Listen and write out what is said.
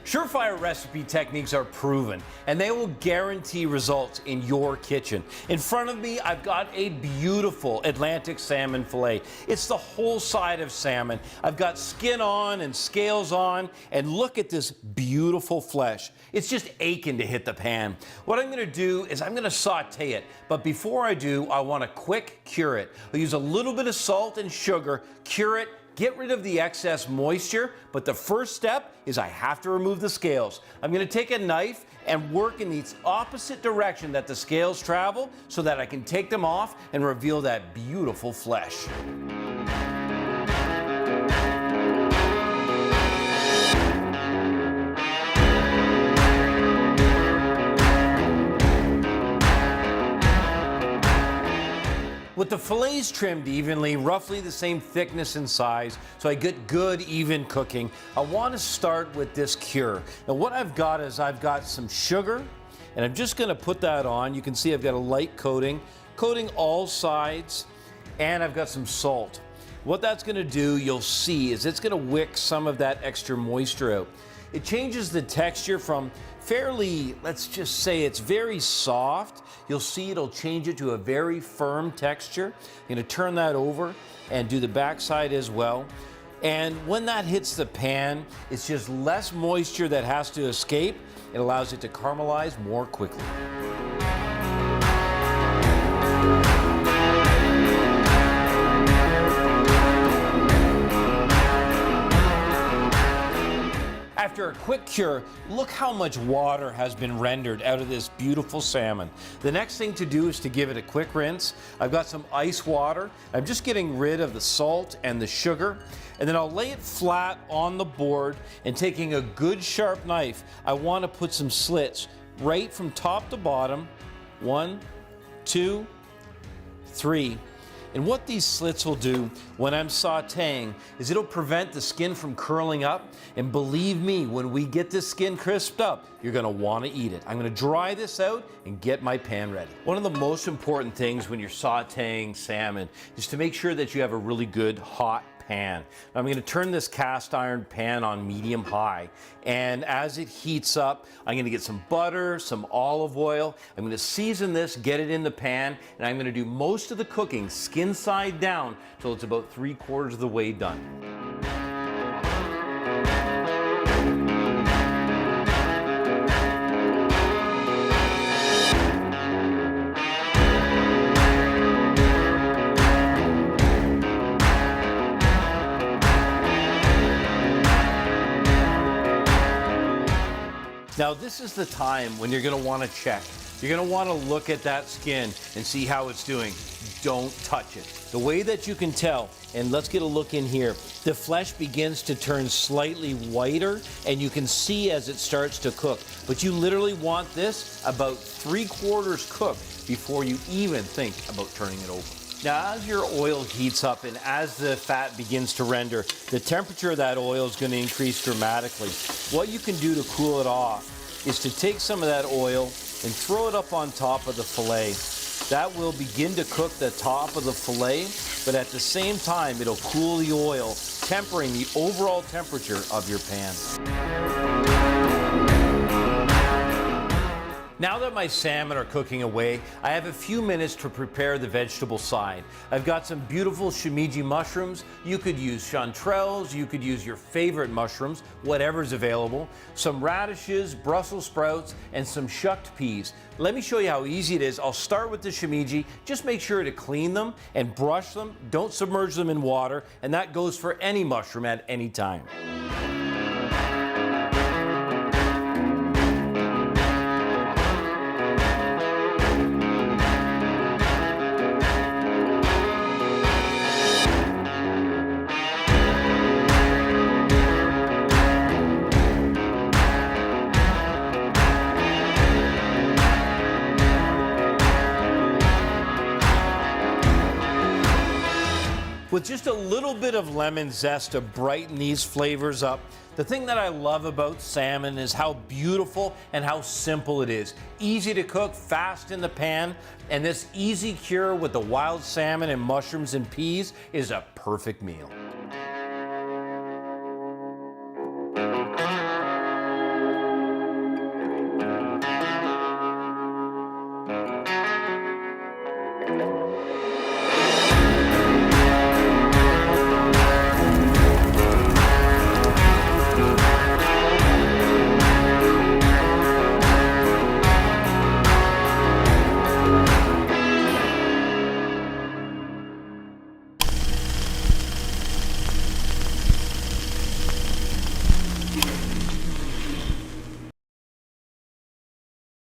Surefire recipe techniques are proven, and they will guarantee results in your kitchen. In front of me, I've got a beautiful Atlantic salmon fillet. It's the whole side of salmon. I've got skin on and scales on, and look at this beautiful flesh. It's just aching to hit the pan. What I'm going to do is I'm going to saute it, but before I do, I want to quick cure it. I'll use a little bit of salt and sugar, cure it, get rid of the excess moisture, but the first step is I have to remove the scales. I'm going to take a knife and work in the opposite direction that the scales travel so that I can take them off and reveal that beautiful flesh. With the fillets trimmed evenly, roughly the same thickness and size, so I get good, even cooking, I want to start with this cure. Now what I've got is I've got some sugar, and I'm just going to put that on. You can see I've got a light coating all sides, and I've got some salt. What that's going to do, you'll see, is it's going to wick some of that extra moisture out. It changes the texture from fairly, let's just say it's very soft. You'll see it'll change it to a very firm texture. I'm going to turn that over and do the backside as well. And when that hits the pan, it's just less moisture that has to escape. It allows it to caramelize more quickly. After a quick cure, look how much water has been rendered out of this beautiful salmon. The next thing to do is to give it a quick rinse. I've got some ice water. I'm just getting rid of the salt and the sugar, and then I'll lay it flat on the board, and taking a good sharp knife, I want to put some slits right from top to bottom. 1, 2, 3. And what these slits will do when I'm sauteing is it'll prevent the skin from curling up. And believe me, when we get this skin crisped up, you're gonna wanna eat it. I'm gonna dry this out and get my pan ready. One of the most important things when you're sauteing salmon is to make sure that you have a really good hot pan. I'm going to turn this cast iron pan on medium high, and as it heats up, I'm going to get some butter, some olive oil. I'm going to season this, get it in the pan, and I'm going to do most of the cooking skin side down till it's about 3/4 of the way done. Now this is the time when you're going to want to check. You're going to want to look at that skin and see how it's doing. Don't touch it. The way that you can tell, and let's get a look in here, the flesh begins to turn slightly whiter, and you can see as it starts to cook. But you literally want this about 3/4 cooked before you even think about turning it over. Now, as your oil heats up and as the fat begins to render, the temperature of that oil is going to increase dramatically. What you can do to cool it off is to take some of that oil and throw it up on top of the fillet. That will begin to cook the top of the fillet, but at the same time, it'll cool the oil, tempering the overall temperature of your pan. Now that my salmon are cooking away, I have a few minutes to prepare the vegetable side. I've got some beautiful shimeji mushrooms. You could use chanterelles, you could use your favorite mushrooms, whatever's available. Some radishes, Brussels sprouts, and some shucked peas. Let me show you how easy it is. I'll start with the shimeji. Just make sure to clean them and brush them. Don't submerge them in water, and that goes for any mushroom at any time. With just a little bit of lemon zest to brighten these flavors up. The thing that I love about salmon is how beautiful and how simple it is. Easy to cook, fast in the pan, and this easy cure with the wild salmon and mushrooms and peas is a perfect meal.